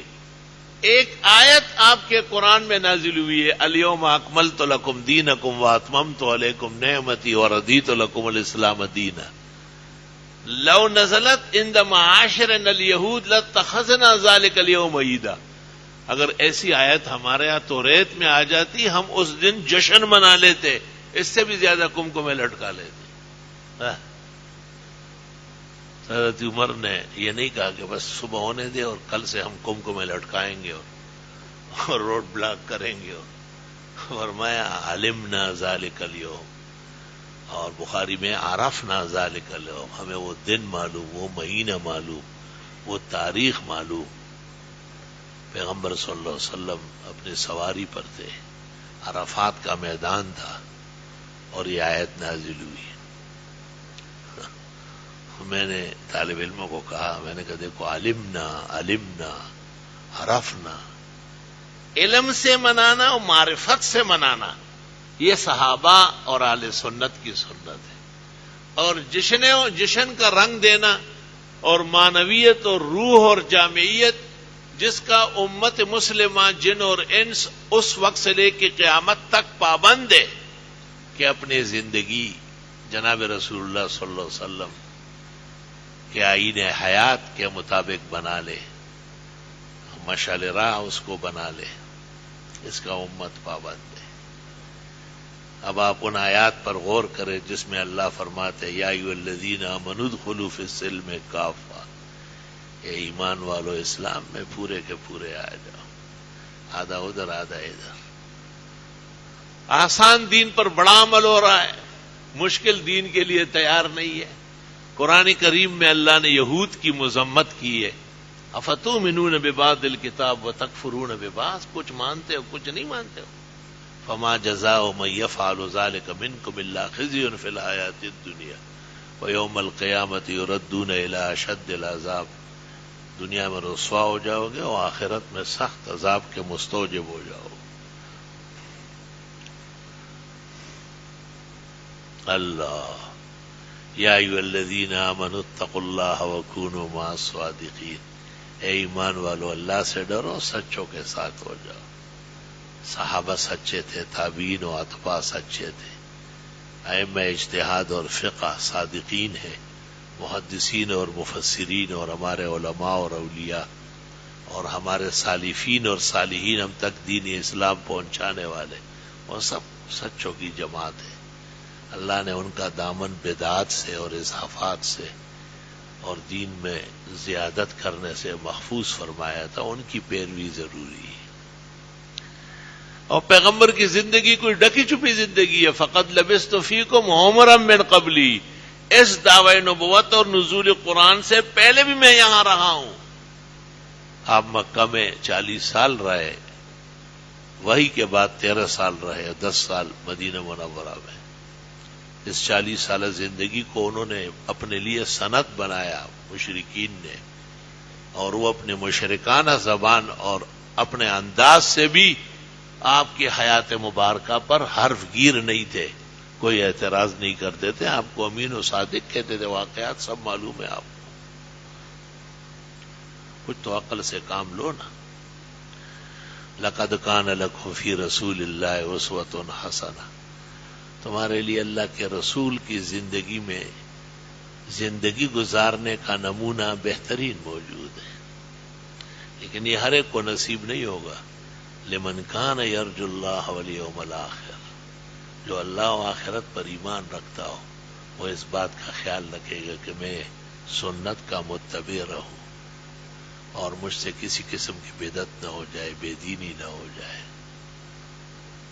ایک آیت آپ کے قرآن میں نازل ہوئی ہے، الیوم اکملت لکم دینکم واتممت علیکم نعمتی ورضیت لکم الاسلام دینا، لو نزلت عند معاشرنا اليہود لاتخذنا ذلک اليوم عیدا. اگر ایسی آیت ہمارے ہاں توریت میں آ جاتی، ہم اس دن جشن منا لیتے، اس سے بھی زیادہ کمکمے لٹکا لیتے. حضرت عمر نے یہ نہیں کہا کہ بس صبح ہونے دے اور کل سے ہم کمکمے لٹکائیں گے اور روڈ بلاک کریں گے، اور فرمایا علمنا ذالک اليوم، اور بخاری میں عرفنا ذالک اليوم، ہمیں وہ دن معلوم، وہ مہینہ معلوم، وہ تاریخ معلوم. پیغمبر صلی اللہ علیہ وسلم اپنی سواری پر تھے، عرفات کا میدان تھا اور یہ آیت نازل ہوئی. میں نے طالب علموں کو کہا، میں نے کہا دیکھو علمنا عرفنا، علم سے منانا اور معرفت سے منانا، یہ صحابہ اور اہل سنت کی سنت ہے. اور جشن کا رنگ دینا اور معنویت اور روح اور جامعیت جس کا امت مسلمہ جن اور انس اس وقت سے لے کے قیامت تک پابند ہے کہ اپنی زندگی جناب رسول اللہ صلی اللہ علیہ وسلم کے آئین حیات کے مطابق بنا لے، مشعل راہ اس کو بنا لے، اس کا امت پابند ہے. اب آپ ان آیات پر غور کریں جس میں اللہ فرماتے یا ایھا الذین آمنوا ادخلوا فی السلم کافہ، اے ایمان والو اسلام میں پورے کے پورے آ جاؤ، آدھا ادھر آدھا ادھر. آسان دین پر بڑا عمل ہو رہا ہے، مشکل دین کے لیے تیار نہیں ہے. قرآن کریم میں اللہ نے یہود کی مذمت کی ہے، افتؤمنون ببعض الکتاب وتکفرون ببعض، کچھ مانتے ہو کچھ نہیں مانتے ہو. فما جزاء من يفعل ذلك منكم الا خزي في الحیاة الدنیا ویوم القیامة یردون الى اشد العذاب. دنیا میں رسوا ہو جاؤ گے اور آخرت میں سخت عذاب کے مستوجب ہو جاؤ. اللہ یا ایھا الذین آمنوا اتقوا اللہ وکونوا مع الصادقین، اے ایمان والو اللہ سے ڈرو، سچوں کے ساتھ ہو جاؤ. صحابہ سچے تھے، تابعین و اتباع سچے تھے، ائمہ اجتہاد اور فقہ صادقین ہیں، محدثین اور مفسرین اور ہمارے علماء اور اولیاء اور ہمارے سالفین اور صالحین ہم تک دین اسلام پہنچانے والے، وہ سب سچوں کی جماعت ہے. اللہ نے ان کا دامن بدعات سے اور اضافات سے اور دین میں زیادت کرنے سے محفوظ فرمایا تھا. ان کی پیروی ضروری ہے. اور پیغمبر کی زندگی کوئی ڈکی چھپی زندگی ہے. فقط لبثت فیکم عمرا من قبلی، اس دعوی نبوت اور نزول قرآن سے پہلے بھی میں یہاں رہا ہوں. آپ مکہ میں 40 سال رہے، وحی کے بعد 13 سال رہے، 10 سال مدینہ منورہ میں. اس 40 سالہ زندگی کو انہوں نے اپنے لیے سند بنایا مشرکین نے، اور وہ اپنے مشرکانہ زبان اور اپنے انداز سے بھی آپ کی حیات مبارکہ پر حرف گیر نہیں تھے، کوئی اعتراض نہیں کرتے تھے. آپ کو امین و صادق کہتے تھے. واقعات سب معلوم ہے آپ کو. کچھ تو عقل سے کام لو نا. لقد کان لکم فی رسول اللہ اسوۃ حسنہ، تمہارے لیے اللہ کے رسول کی زندگی میں زندگی گزارنے کا نمونہ بہترین موجود ہے. لیکن یہ ہر ایک کو نصیب نہیں ہوگا. لمن کان یرجو اللہ والیوم الآخر، جو اللہ و آخرت پر ایمان رکھتا ہو وہ اس بات کا خیال رکھے گا کہ میں سنت کا متبع رہوں اور مجھ سے کسی قسم کی بدعت نہ ہو جائے، بے دینی نہ ہو جائے.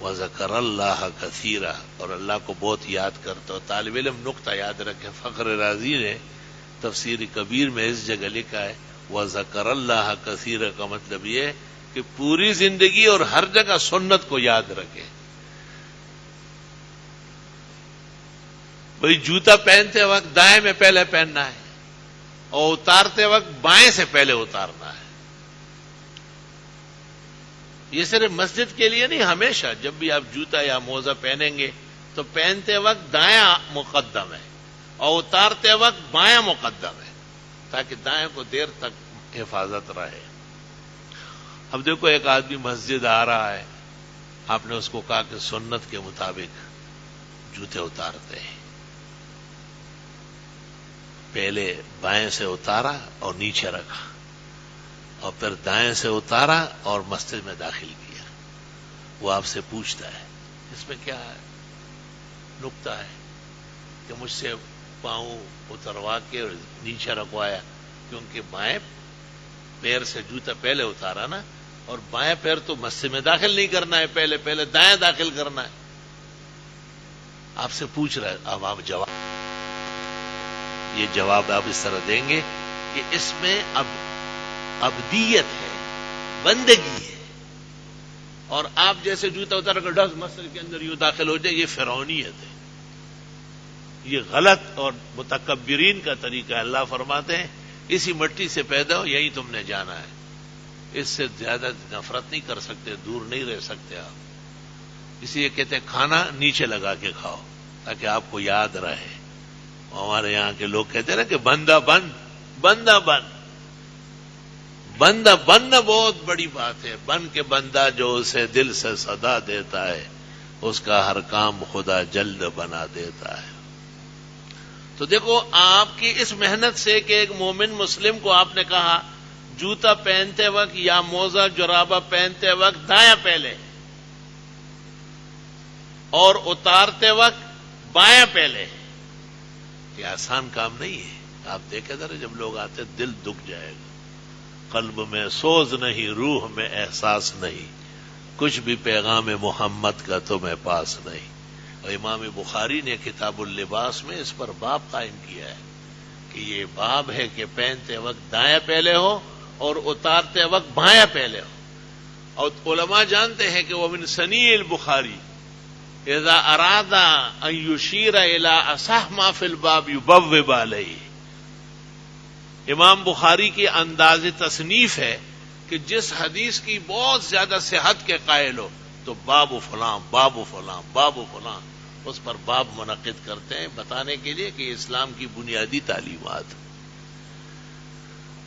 وذکر اللہ کثیرا، اور اللہ کو بہت یاد کرتا ہو. طالب علم نقطہ یاد رکھے، فخر رازی نے تفسیر کبیر میں اس جگہ لکھا ہے وذکر اللہ کثیرا کا مطلب یہ کہ پوری زندگی اور ہر جگہ سنت کو یاد رکھے. بھئی جوتا پہنتے وقت دائیں میں پہلے پہننا ہے اور اتارتے وقت بائیں سے پہلے اتارنا ہے. یہ صرف مسجد کے لیے نہیں، ہمیشہ جب بھی آپ جوتا یا موزہ پہنیں گے تو پہنتے وقت دایاں مقدم ہے اور اتارتے وقت بایاں مقدم ہے، تاکہ دائیں کو دیر تک حفاظت رہے۔ اب دیکھو ایک آدمی مسجد آ رہا ہے، آپ نے اس کو کہا کہ سنت کے مطابق جوتے اتارتے ہیں، پہلے بائیں سے اتارا اور نیچے رکھا، اور پھر دائیں سے اتارا اور مسجد میں داخل کیا۔ وہ آپ سے پوچھتا ہے اس میں کیا ہے نکتہ ہے کہ مجھ سے پاؤں اتروا کے نیچے رکھوایا، کیونکہ بائیں پیر سے جوتا پہلے اتارا نا، اور بائیں پیر تو مسجد میں داخل نہیں کرنا ہے، پہلے دائیں داخل کرنا ہے۔ آپ سے پوچھ رہا ہے، اب آپ یہ جواب آپ اس طرح دیں گے کہ اس میں اب ابدیت ہے، بندگی ہے، اور آپ جیسے جوتا اتار کر ڈس مسجد کے اندر یوں داخل ہو جائے، یہ فرعونیت ہے، یہ غلط اور متکبرین کا طریقہ ہے۔ اللہ فرماتے ہیں اسی مٹی سے پیدا ہو، یہی تم نے جانا ہے، اس سے زیادہ نفرت نہیں کر سکتے، دور نہیں رہ سکتے آپ۔ اس لیے کہتے ہیں کھانا نیچے لگا کے کھاؤ تاکہ آپ کو یاد رہے۔ ہمارے یہاں کے لوگ کہتے ہیں نا کہ بندہ بند بندہ بند، بندہ بننا بہت بڑی بات ہے۔ بن کے بندہ جو اسے دل سے صدا دیتا ہے، اس کا ہر کام خدا جلد بنا دیتا ہے۔ تو دیکھو آپ کی اس محنت سے کہ ایک مومن مسلم کو آپ نے کہا جوتا پہنتے وقت یا موزہ جرابہ پہنتے وقت دایاں پہلے اور اتارتے وقت بایاں پہلے، یہ آسان کام نہیں ہے۔ آپ دیکھیں ذرا جب لوگ آتے دل دکھ جائے گا، قلب میں سوز نہیں، روح میں احساس نہیں، کچھ بھی پیغام محمد کا تمہیں پاس نہیں۔ اور امام بخاری نے کتاب اللباس میں اس پر باب قائم کیا ہے کہ یہ باب ہے کہ پہنتے وقت دایاں پہلے ہو اور اتارتے وقت بایاں پہلے ہو۔ اور علماء جانتے ہیں کہ وہ من سنی البخاری اذا اراد ان یشیر الی اصح ما فی الباب یبوب علیہ۔ امام بخاری کی انداز تصنیف ہے کہ جس حدیث کی بہت زیادہ صحت کے قائل ہو تو باب و فلاں باب و فلاں باب و فلاں، اس پر باب منعقد کرتے ہیں بتانے کے لیے کہ اسلام کی بنیادی تعلیمات۔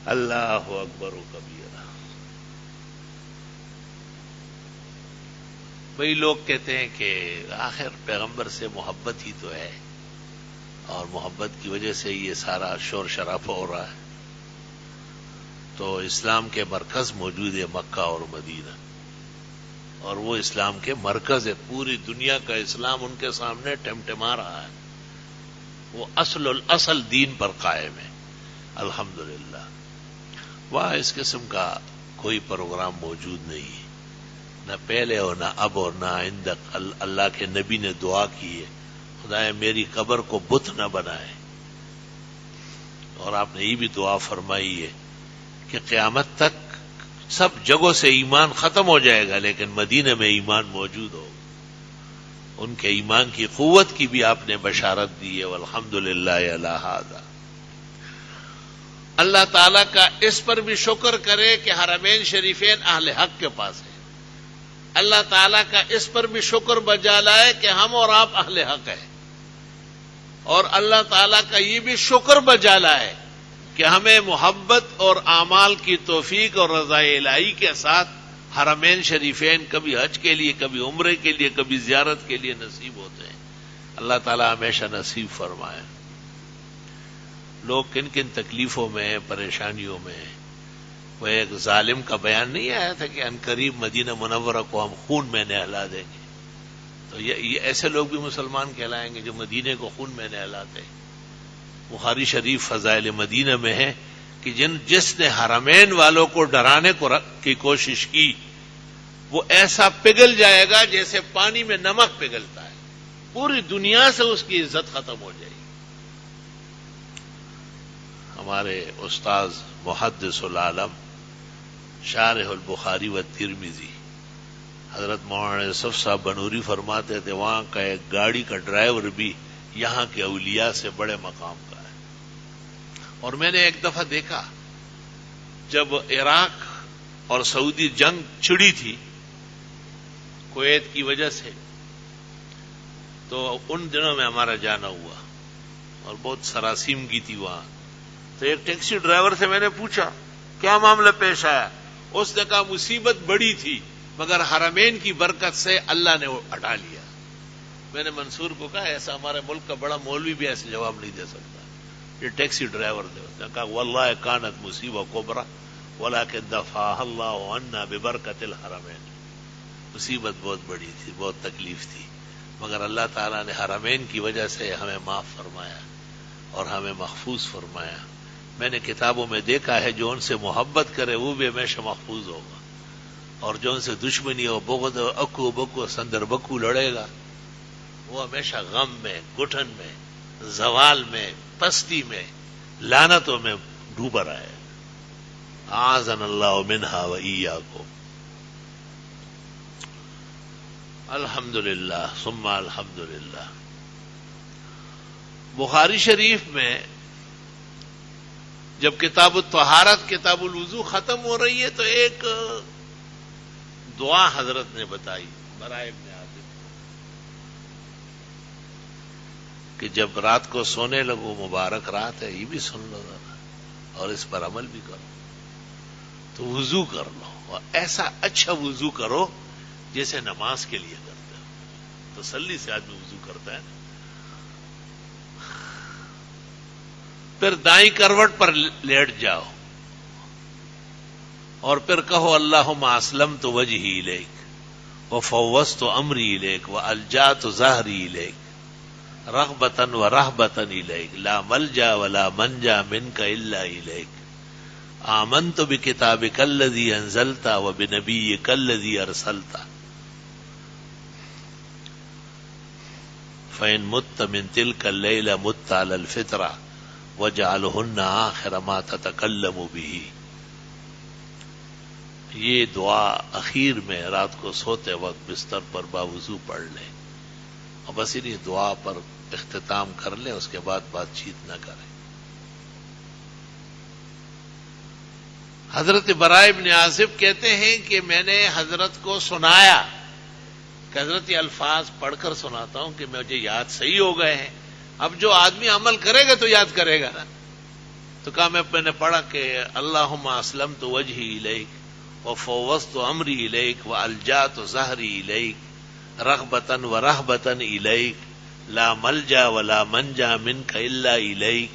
اللہ اکبر و کبیرہ۔ بھئی لوگ کہتے ہیں کہ آخر پیغمبر سے محبت ہی تو ہے، اور محبت کی وجہ سے یہ سارا شور شرابہ ہو رہا ہے۔ تو اسلام کے مرکز موجود ہے مکہ اور مدینہ، اور وہ اسلام کے مرکز ہے، پوری دنیا کا اسلام ان کے سامنے ٹمٹما رہا ہے، وہ اصل دین پر قائم ہے الحمدللہ۔ وہاں اس قسم کا کوئی پروگرام موجود نہیں ہے، نہ پہلے اور نہ اب اور نہ آئندہ۔ اللہ کے نبی نے دعا کی ہے خدایا میری قبر کو بت نہ بنائے، اور آپ نے یہ بھی دعا فرمائی ہے کہ قیامت تک سب جگہوں سے ایمان ختم ہو جائے گا لیکن مدینہ میں ایمان موجود ہوگا۔ ان کے ایمان کی قوت کی بھی آپ نے بشارت دی ہے، والحمدللہ علی ھذا۔ اللہ تعالیٰ کا اس پر بھی شکر کرے کہ حرمین شریفین اہل حق کے پاس ہے۔ اللہ تعالیٰ کا اس پر بھی شکر بجا لائے کہ ہم اور آپ اہل حق ہیں، اور اللہ تعالیٰ کا یہ بھی شکر بجا لائے کہ ہمیں محبت اور اعمال کی توفیق اور رضا الہی کے ساتھ حرمین شریفین کبھی حج کے لیے، کبھی عمرے کے لیے، کبھی زیارت کے لیے نصیب ہوتے ہیں۔ اللہ تعالیٰ ہمیشہ نصیب فرمائے۔ لوگ کن کن تکلیفوں میں، پریشانیوں میں، وہ ایک ظالم کا بیان نہیں آیا تھا کہ عنقریب مدینہ منورہ کو ہم خون میں نہلا دیں گے، تو یہ ایسے لوگ بھی مسلمان کہلائیں گے جو مدینے کو خون میں نہلاتے ہیں۔ بخاری شریف فضائل مدینہ میں ہے کہ جس نے حرمین والوں کو ڈرانے کی کوشش کی وہ ایسا پگھل جائے گا جیسے پانی میں نمک پگھلتا ہے، پوری دنیا سے اس کی عزت ختم ہو جائے گی۔ ہمارے استاذ محدث العالم شارح البخاری و ترمذی حضرت مولانا یوسف صاحب بنوری فرماتے تھے وہاں کا ایک گاڑی کا ڈرائیور بھی یہاں کے اولیاء سے بڑے مقام کا ہے۔ اور میں نے ایک دفعہ دیکھا جب عراق اور سعودی جنگ چھڑی تھی کویت کی وجہ سے، تو ان دنوں میں ہمارا جانا ہوا اور بہت سراسیمگی تھی وہاں. تو ایک ٹیکسی ڈرائیور سے میں نے پوچھا کیا معاملہ پیش آیا. اس نے کہا مصیبت بڑی تھی مگر حرمین کی برکت سے اللہ نے وہ ہٹا لیا. میں نے منصور کو کہا ایسا ہمارے ملک کا بڑا مولوی بھی ایسے جواب نہیں دے سکتا. یہ ٹیکسی ڈرائیور تھے. اس نے کہا واللہ کانت مصیبہ کبرا ولکن دفعها اللہ عنا ببرکت الحرمین. مصیبت بہت بڑی تھی, بہت تکلیف تھی, مگر اللہ تعالیٰ نے حرمین کی وجہ سے ہمیں معاف فرمایا اور ہمیں محفوظ فرمایا. میں نے کتابوں میں دیکھا ہے جو ان سے محبت کرے وہ بھی ہمیشہ محفوظ ہوگا, اور جو ان سے دشمنی ہو بغض اکو بکو سندر بکو لڑے گا وہ ہمیشہ غم میں, گھٹن میں, زوال میں, پستی میں, لعنتوں میں ڈوبا رہے. اعاذنا اللہ منہا وإیاکم. الحمدللہ ثم الحمدللہ. بخاری شریف میں جب کتاب الطہارت کتاب الوضو ختم ہو رہی ہے تو ایک دعا حضرت نے بتائی برائے ابن عازب کہ جب رات کو سونے لگو, مبارک رات ہے, یہ بھی سن لو ذرا اور اس پر عمل بھی کرو. تو وضو کر لو اور ایسا اچھا وضو کرو جیسے نماز کے لیے کرتے ہو. تسلی سے آدمی وضو کرتا ہے نا. پھر دائیں کروٹ پر لیٹ جاؤ اور پھر کہو اللہم اسلمت وجہی الیک وفوضت امری الیک والجأت ظہری الیک رغبتا ورہبتا الیک لا ملجا ولا منجا منک الا الیک آمنت بکتابک الذی انزلت وبنبیک الذی ارسلت فإن مت من تلك الليلة مت على الفطرة وجعلهن آخر ما تتكلم به. یہ دعا اخیر میں رات کو سوتے وقت بستر پر باوضو پڑھ لیں اور بس انہیں دعا پر اختتام کر لیں, اس کے بعد بات چیت نہ کریں. حضرت برائے ابن عازب کہتے ہیں کہ میں نے حضرت کو سنایا کہ حضرت یہ الفاظ پڑھ کر سناتا ہوں کہ مجھے یاد صحیح ہو گئے ہیں. اب جو آدمی عمل کرے گا تو یاد کرے گا نا. تو کہا میں نے پڑھا کہ اللہم اسلمت وجہی الیک وفوضت امری الیک والجأت ظہری الیک رغبتا ورہبتا الیک لا ملجا ولا منجا منک الا الیک.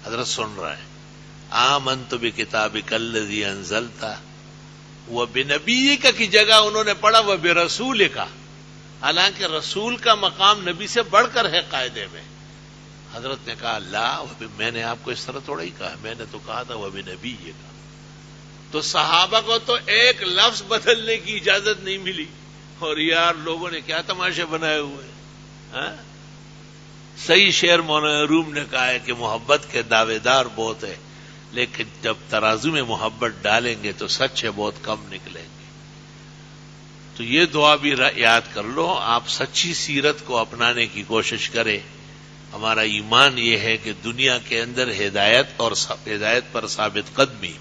حضرت سن رہا ہے. آمنت بکتابک الذی انزلت وبنبیک کی جگہ انہوں نے پڑھا وبرسولک, حالانکہ رسول کا مقام نبی سے بڑھ کر ہے قاعدے میں. حضرت نے کہا لا, میں نے آپ کو اس طرح تھوڑا ہی کہا, میں نے تو کہا تھا وبنبیک. تو صحابہ کو تو ایک لفظ بدلنے کی اجازت نہیں ملی, اور یار لوگوں نے کیا تماشے بنائے ہوئے. صحیح شعر مولانا روم نے کہا ہے کہ محبت کے دعوے دار بہت ہے لیکن جب ترازو میں محبت ڈالیں گے تو سچے بہت کم نکلیں گے. تو یہ دعا بھی یاد کر لو. آپ سچی سیرت کو اپنانے کی کوشش کریں. ہمارا ایمان یہ ہے کہ دنیا کے اندر ہدایت اور ہدایت پر ثابت قدمی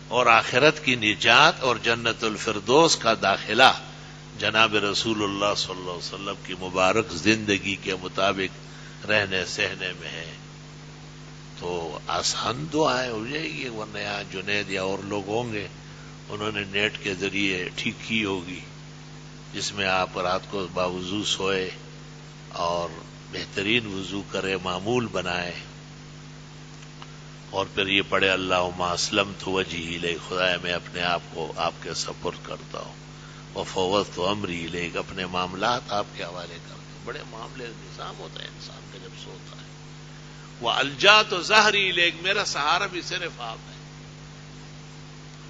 اور آخرت کی نجات اور جنت الفردوس کا داخلہ جناب رسول اللہ صلی اللہ علیہ وسلم کی مبارک زندگی کے مطابق رہنے سہنے میں ہے. تو آسان دعا ہو جائے گی, ورنہ یہاں جنید یا اور لوگ ہوں گے انہوں نے نیٹ کے ذریعے ٹھیک کی ہوگی, جس میں آپ رات کو باوضو سوئے اور بہترین وضو کرے, معمول بنائے, اور پھر یہ پڑھے اللہم اسلمت وجہی الیک, خدایا میں اپنے آپ کو آپ کے سپرد کرتا ہوں, وفوضت امری الیک, اپنے معاملات آپ کے حوالے کرتا ہوں. بڑے معاملے نظام ہوتا ہے انسان کا جب سوتا ہے. والجأت ظہری الیک, میرا سہارا بھی صرف آپ ہے.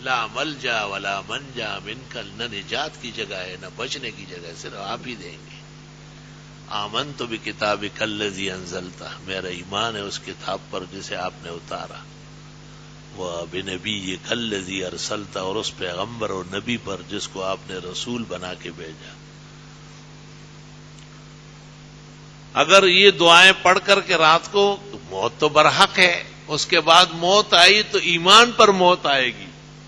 لا ملجا ولا منجا منک, نہ نجات کی جگہ ہے نہ بچنے کی جگہ ہے, صرف آپ ہی دیں گے. آمنت بکتابک الذی انزلت, میرا ایمان ہے اس کتاب پر جسے آپ نے اتارا. وبنبیک الذی ارسلت, اور اس پیغمبر اور نبی پر جس کو آپ نے رسول بنا کے بھیجا. اگر یہ دعائیں پڑھ کر کے رات کو, موت تو برحق ہے, اس کے بعد موت آئی تو ایمان پر موت آئے گی.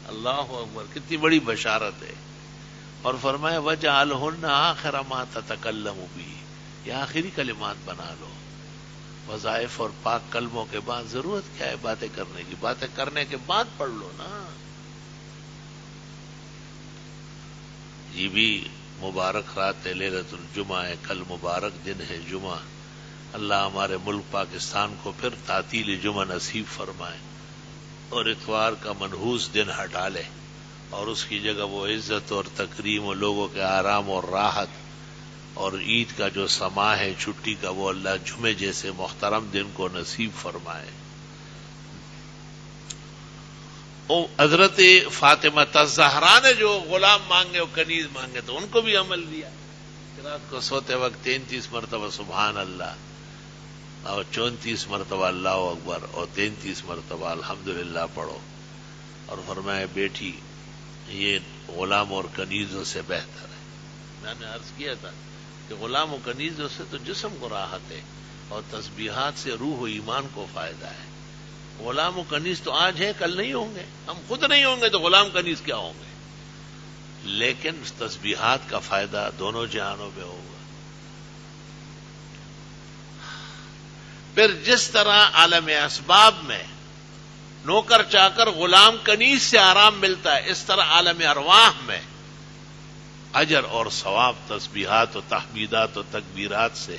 اللہ اکبر, کتنی بڑی بشارت ہے. اور فرمایا وجعلہن آخر ما تتکلم بہ, یہ آخری کلمات بنا لو. وظائف اور پاک کلموں کے بعد ضرورت کیا ہے باتیں کرنے کی؟ باتیں کرنے کے بعد پڑھ لو نا. یہ بھی مبارک رات لیلۃ الجمعہ ہے، کل مبارک دن ہے جمعہ. اللہ ہمارے ملک پاکستان کو پھر تعطیل جمعہ نصیب فرمائے اور اتوار کا منحوس دن ہٹا لے، اور اس کی جگہ وہ عزت اور تکریم اور لوگوں کے آرام اور راحت اور عید کا جو سما ہے چھٹی کا، وہ اللہ جمعے جیسے محترم دن کو نصیب فرمائے. حضرت فاطمہ الزہرا نے جو غلام مانگے اور کنیز مانگے تو ان کو بھی عمل دیا. رات کو سوتے وقت 33 مرتبہ سبحان اللہ اور 34 مرتبہ اللہ اکبر اور 33 مرتبہ الحمدللہ پڑھو، اور فرمایا بیٹی یہ غلام اور کنیزوں سے بہتر ہے. میں نے عرض کیا تھا کہ غلام و کنیزوں سے تو جسم کو راحت ہے اور تسبیحات سے روح و ایمان کو فائدہ ہے. غلام و کنیز تو آج ہیں، کل نہیں ہوں گے. ہم خود نہیں ہوں گے تو غلام کنیز کیا ہوں گے؟ لیکن تسبیحات کا فائدہ دونوں جہانوں میں ہوگا. پھر جس طرح عالم اسباب میں نوکر چاکر غلام کنیز سے آرام ملتا ہے، اس طرح عالم ارواح میں اجر اور ثواب تسبیحات و تحمیدات و تکبیرات سے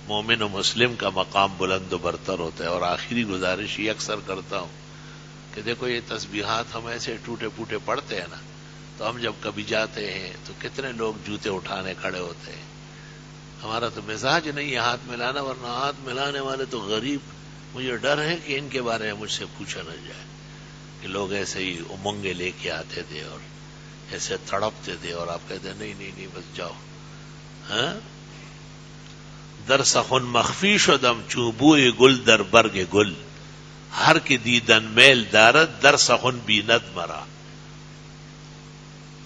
مومن و مسلم کا مقام بلند و برتر ہوتا ہے. اور آخری گزارش یہ اکثر کرتا ہوں کہ دیکھو یہ تسبیحات ہم ایسے ٹوٹے پوٹے پڑھتے ہیں نا، تو ہم جب کبھی جاتے ہیں تو کتنے لوگ جوتے اٹھانے کھڑے ہوتے ہیں. ہمارا تو مزاج نہیں ہے ہاتھ ملانا، ورنہ ہاتھ ملانے والے تو غریب. مجھے ڈر ہے کہ ان کے بارے میں مجھ سے پوچھا نہ جائے کہ لوگ ایسے ہی امنگیں لے کے آتے تھے اور ایسے تڑپتے تھے، اور آپ کہتے ہیں نہیں نہیں نہیں بس جاؤ. ہاں در سخن مخفی شدم چوبوئے گل در برگ گل، ہر کی دیدن میل دارد در سخن بیند مرا.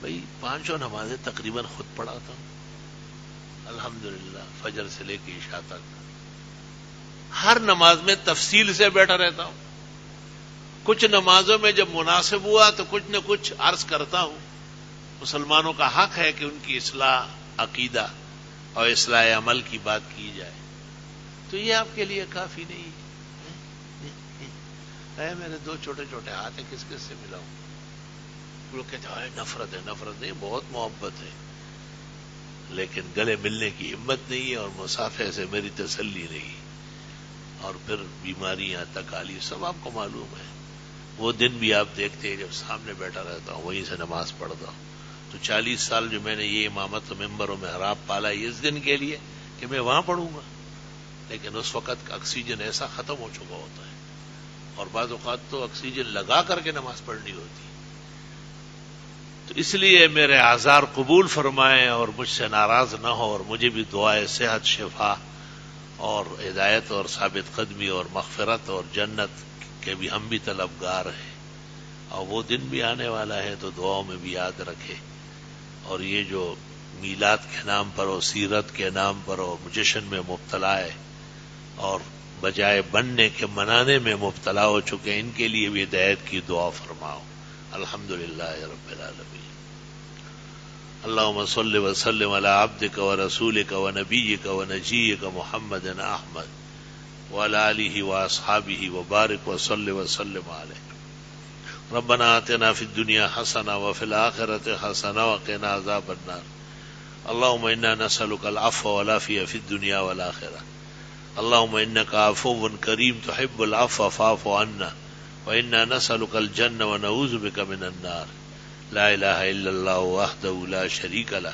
بھئی 5 نمازیں تقریباً خود پڑھاتا ہوں الحمدللہ، فجر سے لے کے عشاء تک. ہر نماز میں تفصیل سے بیٹھا رہتا ہوں. کچھ نمازوں میں جب مناسب ہوا تو کچھ نہ کچھ عرض کرتا ہوں. مسلمانوں کا حق ہے کہ ان کی اصلاح عقیدہ اور اصلاح عمل کی بات کی جائے. تو یہ آپ کے لیے کافی نہیں ہے؟ میرے 2 چھوٹے چھوٹے ہاتھ ہیں، کس کس سے ملاؤں؟ لوگ کہتے ہیں نفرت ہے. نفرت نہیں، بہت محبت ہے، لیکن گلے ملنے کی ہمت نہیں ہے اور مسافے سے میری تسلی نہیں. اور پھر بیماریاں تکالیف سب آپ کو معلوم ہے. وہ دن بھی آپ دیکھتے ہیں جب سامنے بیٹھا رہتا ہوں وہیں سے نماز پڑھتا ہوں. تو 40 سال جو میں نے یہ امامت و ممبر و محراب پالا اس دن کے لیے کہ میں وہاں پڑھوں گا، لیکن اس وقت آکسیجن ایسا ختم ہو چکا ہوتا ہے، اور بعض اوقات تو آکسیجن لگا کر کے نماز پڑھنی ہوتی. تو اس لیے میرے اعذار قبول فرمائیں اور مجھ سے ناراض نہ ہو، اور مجھے بھی دعائے صحت شفا اور ہدایت اور ثابت قدمی اور مغفرت اور جنت کے بھی ہم بھی طلبگار ہیں. اور وہ دن بھی آنے والا ہے تو دعاؤں میں بھی یاد رکھے. اور یہ جو میلاد کے نام پر اور سیرت کے نام پر اور جشن میں مبتلا ہے اور بجائے بننے کے منانے میں مبتلا ہو چکے، ان کے لیے بھی ہدایت کی دعا فرماؤ. الحمدللہ رب العالمین. اللهم صل وسلم على عبدك ورسولك ونبيك ونجيك محمد احمد وعلى آله واصحابه وبارك وسلم عليه. ربنا آتنا في الدنيا حسنة وفي الآخرة حسنة وقنا عذاب النار. اللهم إنا نسألك العفو والعافية في الدنيا والآخرة. اللهم إنك عفو كريم تحب العفو فاعف عنا. وإنا نسألك الجنة ونعوذ بك من النار. لا إله إلا الله وحده لا شريك له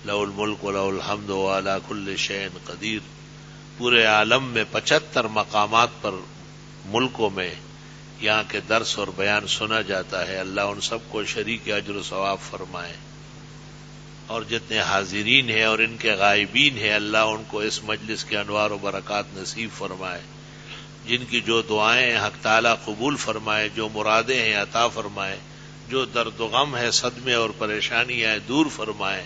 له الملك وله الحمد وعلى كل شيء قدير. پورے عالم میں 75 مقامات پر ملکوں میں یہاں کے درس اور بیان سنا جاتا ہے. اللہ ان سب کو شریک اجر و ثواب فرمائے. اور جتنے حاضرین ہیں اور ان کے غائبین ہیں اللہ ان کو اس مجلس کے انوار و برکات نصیب فرمائے. جن کی جو دعائیں ہیں حق تعالی قبول فرمائے، جو مرادیں ہیں عطا فرمائے، جو درد و غم ہے صدمے اور پریشانیاں ہیں دور فرمائے.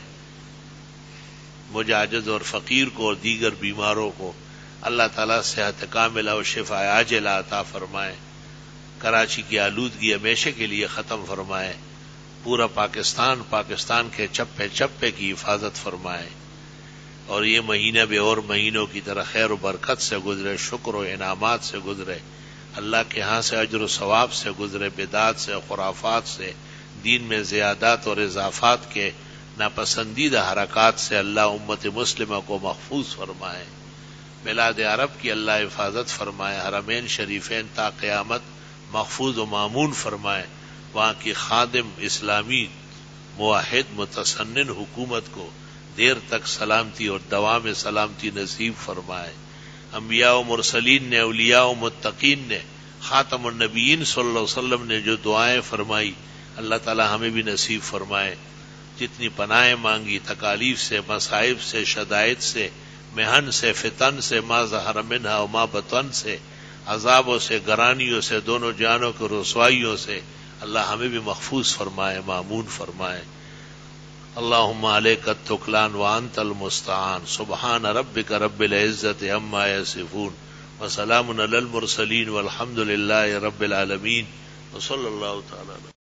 مجھ عاجز اور فقیر کو اور دیگر بیماروں کو اللہ تعالیٰ صحت کاملہ و شفا عاجلہ عطا فرمائے. کراچی کی آلودگی ہمیشہ کے لیے ختم فرمائے. پورا پاکستان کے چپے چپے کی حفاظت فرمائے. اور یہ مہینہ بھی اور مہینوں کی طرح خیر و برکت سے گزرے، شکر و انعامات سے گزرے، اللہ کے ہاں سے اجر و ثواب سے گزرے، بدعات سے، خرافات سے، دین میں زیادات اور اضافات کے ناپسندیدہ حرکات سے اللہ امت مسلمہ کو محفوظ فرمائے، بلاد عرب کی اللہ حفاظت فرمائے، حرمین شریفین تا قیامت محفوظ و مامون فرمائے، وہاں کی خادم اسلامی موحد متسنن حکومت کو دیر تک سلامتی اور دوام سلامتی نصیب فرمائے۔ انبیاء و مرسلین نے، اولیاء و متقین نے، خاتم النبیین صلی اللہ علیہ وسلم نے جو دعائیں فرمائی اللہ تعالی ہمیں بھی نصیب فرمائے۔ جتنی پناہیں مانگی تکالیف سے، مصائب سے، شدائد سے، محن سے، فتن سے، ما ظہر منہا و ما بطن سے، عذابوں سے، گرانیوں سے، دونوں جانوں کے رسوائیوں سے اللہ ہمیں بھی محفوظ فرمائے، مامون فرمائے۔ اللہم علیک التکلان وانت المستعان، سبحان ربک رب العزت عما یصفون وسلام علی المرسلین والحمد للہ رب العالمین وصلی اللہ تعالی